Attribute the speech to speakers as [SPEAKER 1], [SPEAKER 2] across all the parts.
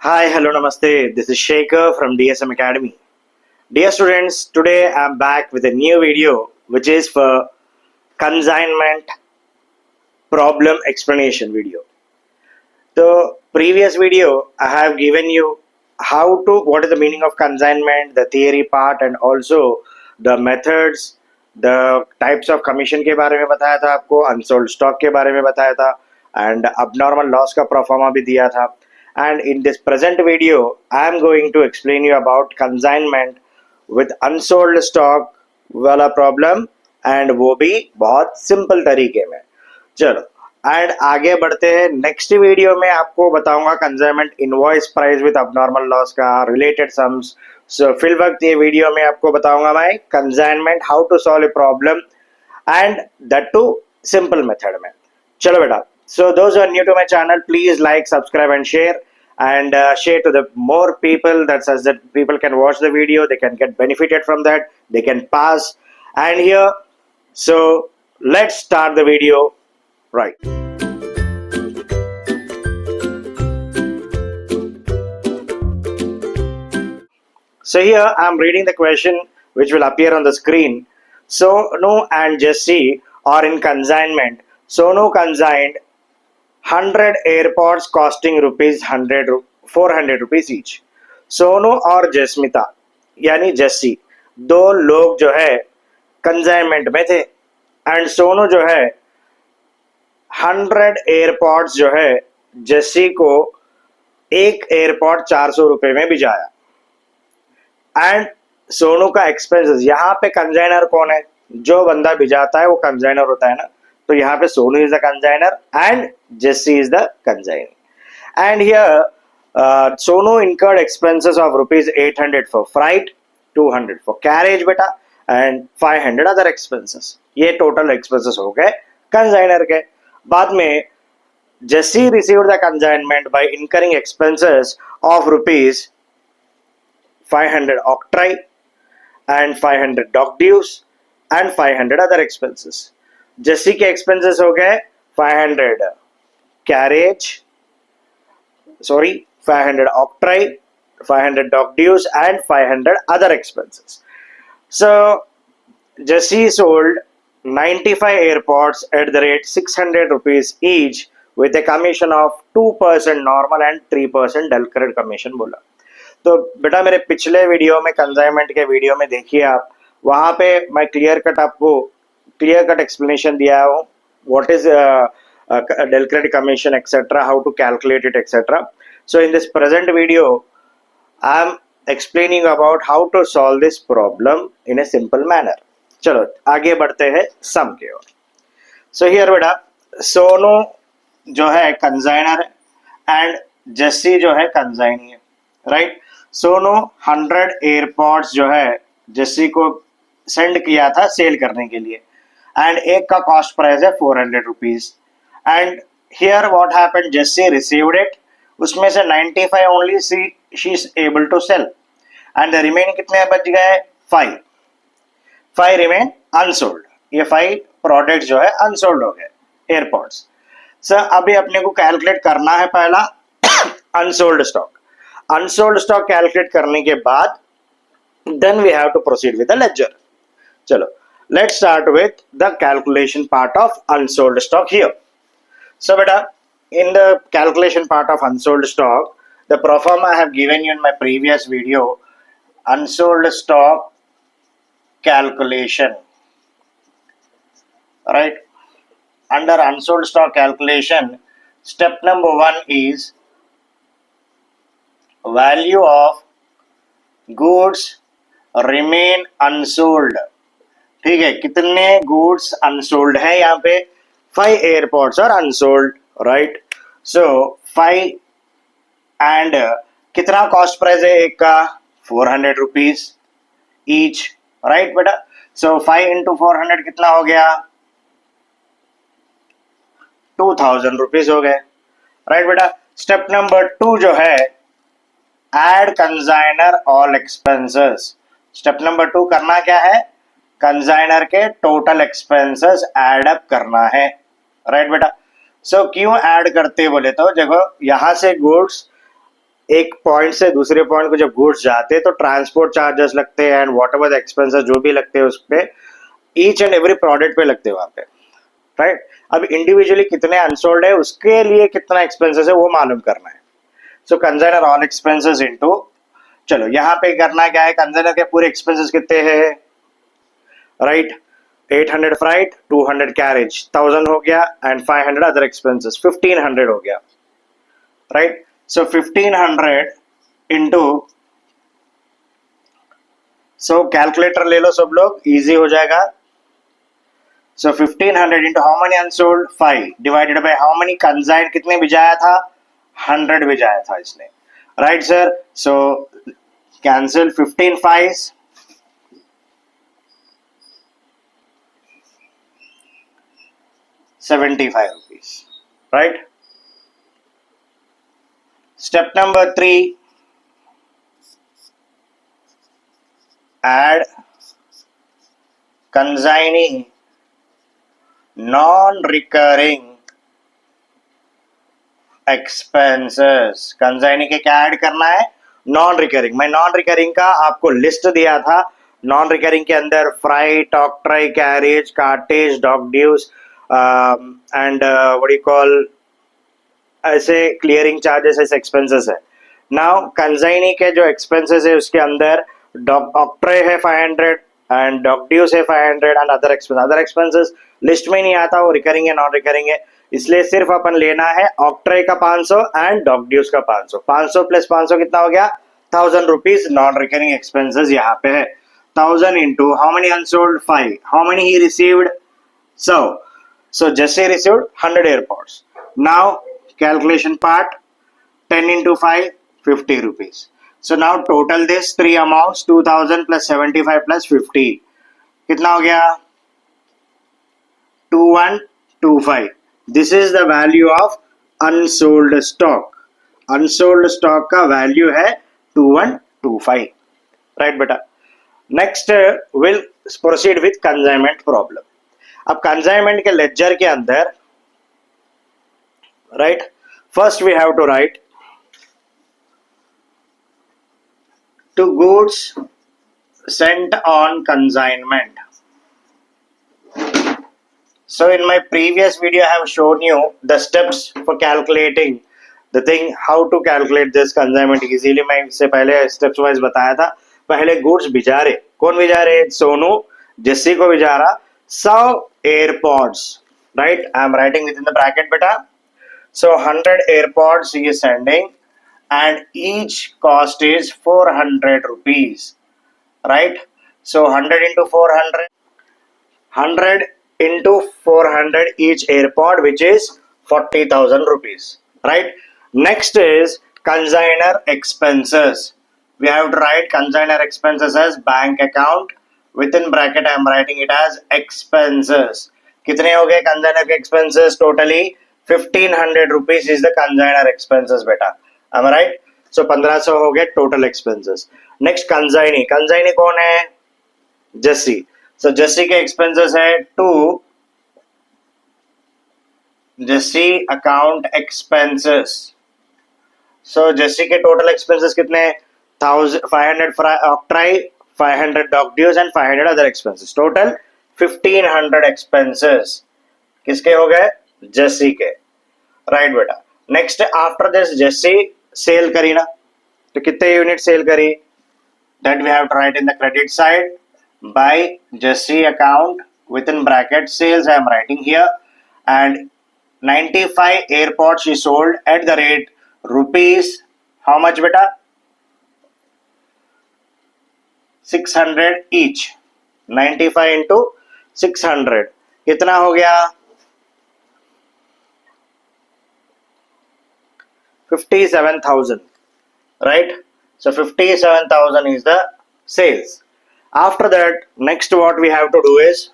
[SPEAKER 1] Hi, hello, namaste. This is Shaker from DSM Academy. Dear students, today I'm back with a new video which is for consignment problem explanation video. The previous video I have given you what is the meaning of consignment, the theory part and also the methods, the types of commission के बारे में बताया था आपको, unsold stock के बारे में बताया था and abnormal loss का proforma भी दिया था. And in this present video I am going to explain you about consignment with unsold stock वाला problem and वो भी बहुत simple तरीके में. चलो एंड आगे बढ़ते हैं. नेक्स्ट वीडियो में आपको बताऊंगा consignment invoice price with abnormal loss का रिलेटेड सम्स. सो फिल वक्त ये वीडियो में आपको बताऊंगा मैं consignment how to solve a problem and that too simple method में. चलो बेटा, so those are new to my channel, please like, subscribe and share and share to the more people, that says that people can watch the video, they can get benefited from that, they can pass. And here, so let's start the video right. So here I am reading the question which will appear on the screen. Sonu and Jesse are in consignment. Sonu consigned 100 AirPods costing rupees 400 rupees each. Sonu और जस्मिता यानी जस्सी दो लोग जो है consignment में थे and Sonu जो है 100 एयरपॉड्स जो है जस्सी को एक एयरपॉड 400 रुपए में भिजाया. एंड सोनू का एक्सपेंसेस, यहाँ पे कंसाइनर कौन है? जो बंदा भिजाता है वो कंसाइनर होता है ना. तो यहाँ पे Sonu is the consignor and Jessie is the consignor. And here Sonu incurred expenses of rupees 800 for freight, 200 for carriage बेटा एंड 500 अदर एक्सपेंसेस. ये टोटल एक्सपेंसेस हो गए कंसाइनर के. बाद में Jessie received the consignment by incurring expenses of rupees 500 octroi and 500 dock dues and 500 other expenses. जेसी के expenses हो गए 500 carriage, 500 octroi, 500 dock dues and 500 other expenses. So Jesse sold 95 AirPods at the rate 600 rupees each with a commission of 2% normal and 3% dull credit commission बोला. तो बेटा मेरे पिछले video में consignment के वीडियो में देखिए आप, वहां पे मैं क्लियर कट एक्सप्लेनेशन दिया हूँ what is dull credit commission etc, how to calculate it etc. So in this present video I am explaining about how to solve this problem in a simple manner. चलो आगे बढ़ते हैं सम की ओर. So here बेटा सोनू जो है consignor and Jassi जो है कंसाइनी है, राइट. सोनू 100 एयरपॉड्स जो है जस्सी को सेंड किया था सेल करने के लिए एंड एक का कॉस्ट प्राइस है 400 rupees. And here what happened, Jassi received it, उसमें से 95 only she is able to sell and the remaining कितने बच गए? 5 रिमेन अनसोल्ड. ये 5 प्रोडक्ट जो है अनसोल्ड हो गए एयरपॉड्स. सर अभी अपने को कैलकुलेट करना है पहला unsold stock. Unsold stock calculate करने के बाद then we have to proceed with the ledger. चलो let's start with the calculation part of unsold stock here. So beta, in the calculation part of unsold stock, the proforma I have given you in my previous video, unsold stock calculation, right? Under unsold stock calculation, step number 1 is value of goods remain unsold. ठीक है, कितने goods unsold है? यहाँ पे 5 AirPods are unsold, right. So 5 and कितना cost price है एक का? 400 रुपीज ईच, राइट बेटा. सो 5 इंटू 400 कितना हो गया? 2000 रुपीज हो गए, राइट बेटा. स्टेप नंबर 2 जो है add consignor all expenses. Step number 2 करना क्या है? कंसाइनर के टोटल एक्सपेंसेस ऐड अप करना है, राइट बेटा. सो क्यों ऐड करते बोले तो देखो यहाँ से गुड्स एक पॉइंट से दूसरे पॉइंट को जब गुड्स जाते हैं तो ट्रांसपोर्ट चार्जेस लगते हैं and what ever the expenses जो भी लगते हैं उस पे ईच एंड एवरी प्रोडक्ट पे लगते हैं वहां पे, राइट। अब इंडिविजुअली कितने अनसोल्ड है उसके लिए कितना एक्सपेंसेस है वो मालूम करना है। सो कंसाइनर ऑल एक्सपेंसेस इनटू, चलो यहाँ पे करना क्या है, कंसाइनर के पूरे एक्सपेंसेस कितने हैं, राइट। 800 फ्राइट, 200 कैरेज, 1000 हो गया एंड 500 अदर एक्सपेंसेस, 1500 हो गया, राइट। सो 1500 इंटू, सो कैलकुलेटर ले लो सब लोग, इजी हो जाएगा। सो 1500 into how many unsold 5 divided by how many consign, कितने भिजाया था 100 भिजाया था इसने, राइट सर। सो cancel 15 5 75 rupees, right? Step number 3, add consignee non-recurring expenses। Consignee के क्या ऐड करना है, नॉन रिकरिंग। मैं नॉन रिकरिंग का आपको लिस्ट दिया था, नॉन रिकरिंग के अंदर freight, octroi, carriage, cartage, dock dues and what you call, ऐसे क्लियरिंग चार्जेस, ऐसे एक्सपेंसेस है। नाउ कंसाइनी के जो एक्सपेंसेस है उसके अंदर डॉक ऑक्ट्रे है 500 एंड डॉक ड्यूज है 500 एंड अदर एक्सपेंसेस लिस्ट में नहीं आता, वो रिकरिंग है नॉन रिकरिंग है, इसलिए सिर्फ अपन लेना है ऑक्ट्रे का 500 एंड डॉक ड्यूज का 500। 500 प्लस 500 कितना हो गया, 1000 रुपीज नॉन रिकरिंग एक्सपेंसेस यहाँ पे है। 1000 into how many unsold 5, how many he received, so just say received 100 airpods. Now calculation part, 10 into 5 50 rupees. So now total this three amounts 2000 plus 75 plus 50 कितना हो गया 2125। This is the value of unsold stock। unsold stock का value है 2125, right बेटा। next we'll proceed with consignment problem। अब consignment के ledger के अंदर, right, first we have to write to goods sent on consignment. So in my previous video I have shown you the steps for calculating the thing, how to calculate this consignment easily। मैं इससे पहले steps wise बताया था। पहले goods भिजा रहे, कौन भिजा रहे, सोनू जेसी को भिजा रहा 100 AirPods, right? I am writing within the bracket beta। So 100 AirPods he is sending and each cost is 400 rupees, right? So 100 into 400, 100 into 400 each AirPod, which is 40,000 rupees, right? Next is consignor expenses। We have to write consignor expenses as bank account, within bracket I am writing it as expenses। कितने हो गए consignor के expenses, totally 1500 rupees is the consignor expenses बेटा, am I right? So 1500 हो गए total expenses. Next consignee, consignee कौन है, Jassi. So Jassi के एक्सपेंसेस है to Jassi account expenses. So Jassi के टोटल एक्सपेंसेस कितने, 500 octroi, 500 dock dues and 500 other expenses, total 1500 expenses किसके हो गए, जस्सी के, राइट बेटा। Next after this Jassi sell करी ना, तो कितने यूनिट सेल करी, that we have to write in the credit side by Jassi account within bracket sales I am writing here, and 95 AirPods she sold at the rate rupees how much beta, 600 each। 95 into 600 कितना हो गया, 57,000, right? So 57,000 is the sales। After that next what we have to do is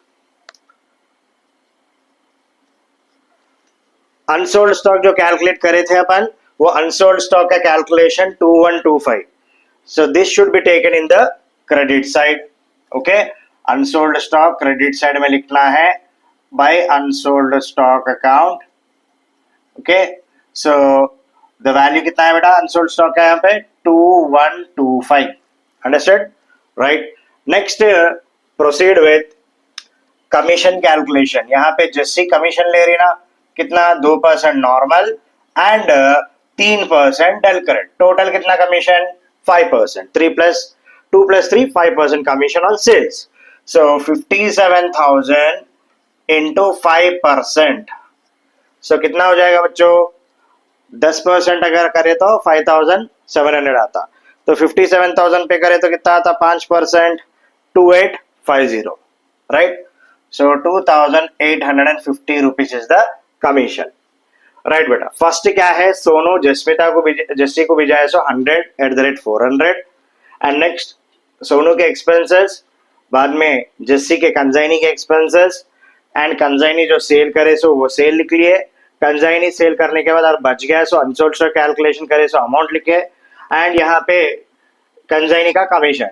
[SPEAKER 1] unsold stock जो calculate करे थे अपन, वो unsold stock का calculation 2125। So this should be taken in the credit side, okay. Unsold stock credit side में लिखना है by unsold stock account, okay. So the value कितना है बेटा अनसोल्ड स्टॉक का यहाँ पे 2125. Understood right. Next proceed with commission calculation. यहाँ पे जस्सी कमीशन ले रही ना कितना 2% normal and 3% del credere. Total कितना commission 5%. 3 plus 2 plus 3 5% commission on sales. So 57,000 into 5%. सो कितना हो जाएगा बच्चों 10% अगर करे तो 5,700 आता. तो 57,000 पे करे तो कितना आता 5% 2850. Right. So 2,850 rupees is the commission. Right बेटा. फर्स्ट क्या है सोनू जस्सी को भेजा है 100 @ 400. एंड नेक्स्ट सोनू के एक्सपेंसेस, बाद में जस्सी के कंजाइनी के एक्सपेंसेस एंड कंजाइनी जो सेल करे सो वो सेल लिख लिए. कंजाइनी सेल करने के बाद और बच गया सो अनसोल्ड स्टॉक कैलकुलेशन करे सो अमाउंट लिखे. एंड यहाँ पे कंजाइनी का commission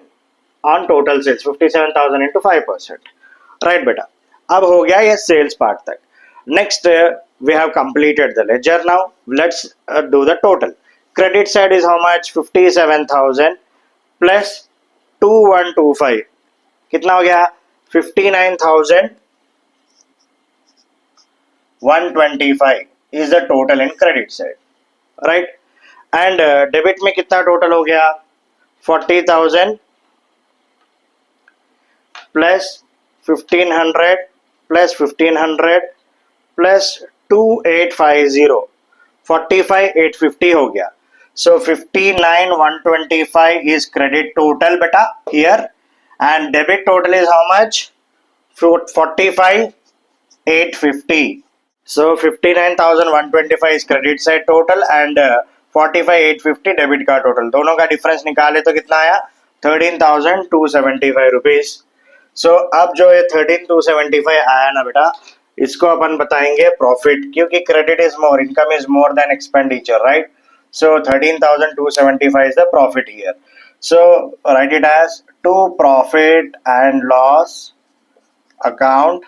[SPEAKER 1] on total sales 57,000 into 5%. Right बेटा. अब हो गया ये सेल्स पार्ट तक. Next we have completed the ledger. Now let's do the total. Credit side is how much 57,000 plus 2125 कितना हो गया 59,125 is the total in credit side. Right. And debit में कितना टोटल हो गया 40,000 प्लस 1,500 प्लस 1,500 प्लस 2,850 45,850 हो गया. So 59,125 is credit total beta here, and debit total is how much 45,850. So 59,125 is credit side total and 45,850 debit का total. दोनों का difference निकाले तो कितना आया 13,275 rupees. So अब जो ये 13,275 आया ना बेटा इसको अपन बताएंगे प्रॉफिट, क्योंकि credit is more, income is more than expenditure. Right. So 13,275 is the profit here. So write it as to profit and loss account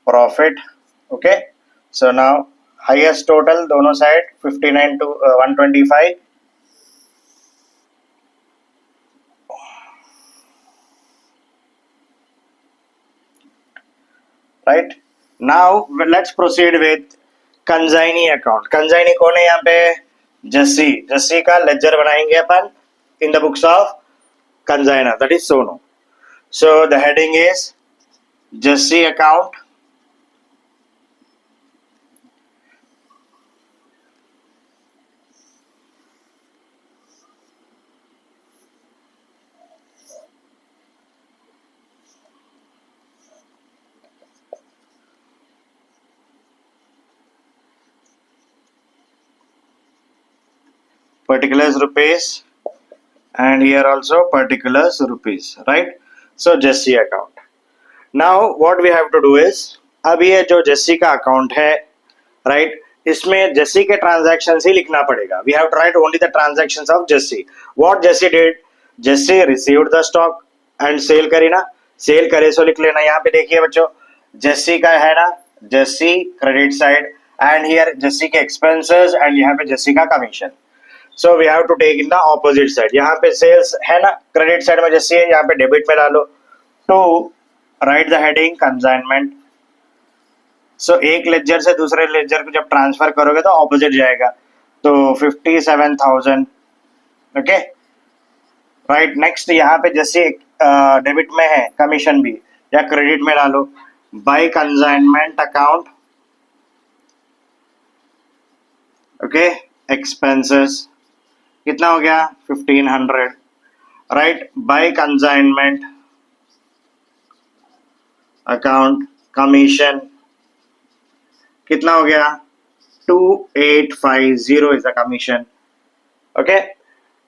[SPEAKER 1] profit. Okay. So now highest total दोनों side 59 to 125. Right. Now let's proceed with consignee account. Consignee कौन है यहाँ पे जस्सी. जस्सी का ledger बनाएंगे अपन in the books of consignor, that is Sonu. So the heading is Jassi account. particulars rupees and here also particulars rupees. Right. So Jesse account. Now what we have to do is अब ये जो जस्सी का account है right इसमें जस्सी के transactions ही लिखना पड़ेगा. We have to write only the transactions of Jassi. What Jassi did Jassi received the stock and sell करी ना. सेल करे सो लिख लेना. यहाँ पे देखिए बच्चों जस्सी का है ना Jassi credit side and here Jassi के एक्सपेंसेस एंड यहाँ पे जस्सी का commission. So we have to take in the opposite side. यहाँ पे सेल्स है ना क्रेडिट साइड में जैसे है यहाँ पे डेबिट में डालो. तो राइट द हेडिंग कंसाइनमेंट. सो एक लेजर से दूसरे लेजर को जब ट्रांसफर करोगे तो ऑपोजिट जाएगा. तो 57,000. Okay right. नेक्स्ट यहाँ पे जैसे डेबिट में है कमीशन भी या क्रेडिट में डालो. By consignment account. Okay expenses कितना हो गया 1,500. राइट. बाय कंसाइनमेंट अकाउंट कमीशन कितना हो गया 2,850 इज द कमीशन. ओके.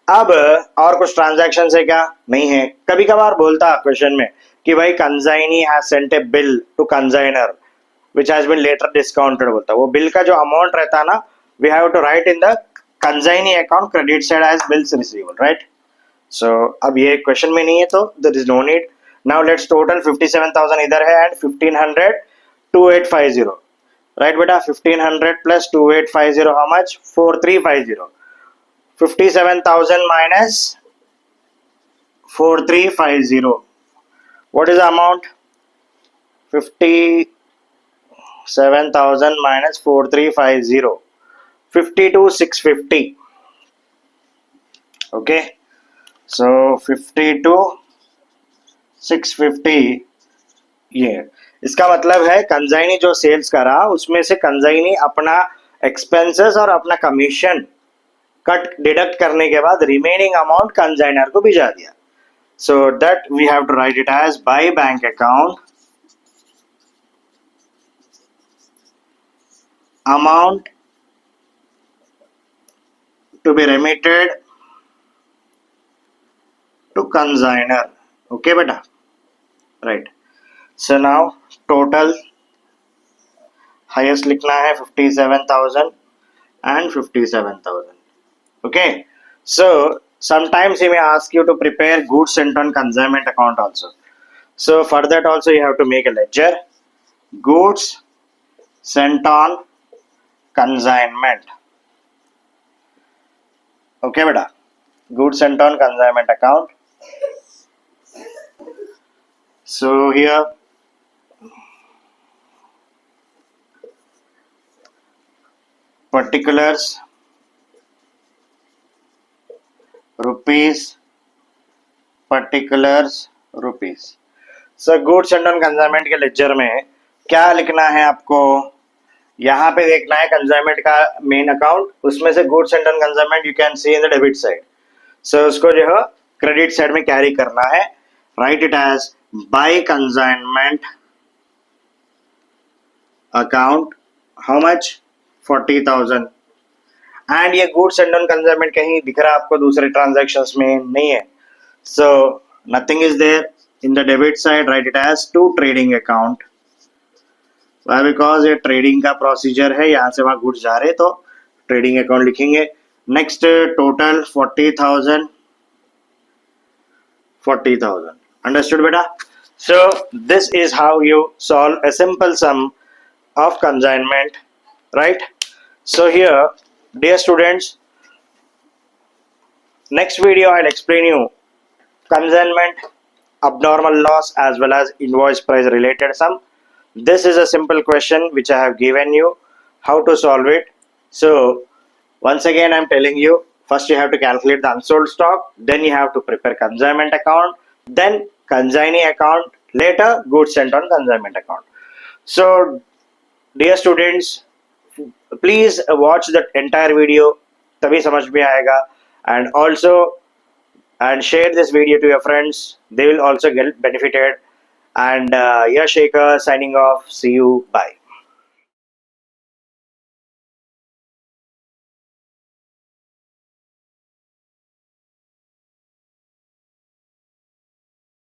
[SPEAKER 1] अब और कुछ ट्रांजैक्शन है क्या नहीं है. कभी कभार बोलता क्वेश्चन में कि भाई consignee has sent a bill to consignor which has been later discounted बोलता. वो बिल का जो अमाउंट रहता है ना we have to write in the consignee account credit side as bills receivable. Right. So अब ये क्वेश्चन में नहीं है तो there is no need. Now let's total 57,000 इधर है and 1,500 2,850. Right beta, 1500 plus 2850, how much? 4350. 57,000 minus 4350. What is the amount? 57,000 minus 4350. 52,650. Okay. So 52,650 ये इसका मतलब है कंजाइनी जो सेल्स करा उसमें से कंजाइनी अपना एक्सपेंसेस और अपना कमीशन कट डिडक्ट करने के बाद रिमेनिंग अमाउंट कंजाइनर को भिजा दिया. So that we have to write it as by bank account amount to be remitted to consigner. Okay beta, right. So now total highest लिखना है 57,000 and 57,000. Okay, so sometimes he may ask you to prepare goods sent on consignment account also. So for that also you have to make a ledger, goods sent on consignment. Okay beta, goods sent on consignment account. So here particulars rupees, particulars rupees. So goods sent on consignment के laser में क्या लिखना है आपको? यहाँ पे देखना है कंसाइनमेंट का मेन अकाउंट, उसमें से goods and on consignment you can see in the debit side. So उसको जो है क्रेडिट साइड में कैरी करना है. Write it as by consignment account how much 40,000. And ये गुड्स एंड ऑन कंसाइनमेंट कहीं दिख रहा है आपको दूसरे ट्रांजैक्शंस में? नहीं है. So nothing is there in the debit side. Write it as to trading account. Why? Because ये ट्रेडिंग का प्रोसीजर है, यहाँ से वहाँ गुड्स जा रहे तो ट्रेडिंग अकाउंट लिखेंगे. Next total 40,000. अंडरस्टूड बेटा? So this is how you solve a simple sum of consignment, right? So here dear students, next video I'll explain you consignment, abnormal loss as well as invoice price related sum. This is a simple question which I have given you how to solve it. So once again I'm telling you, first you have to calculate the unsold stock, then you have to prepare consignment account, then consignee account, later goods sent on consignment account. So dear students, please watch the entire video, तभी समझ में आएगा. And also and share this video to your friends, they will also get benefited. And Yash Shekhar signing off. See you. Bye.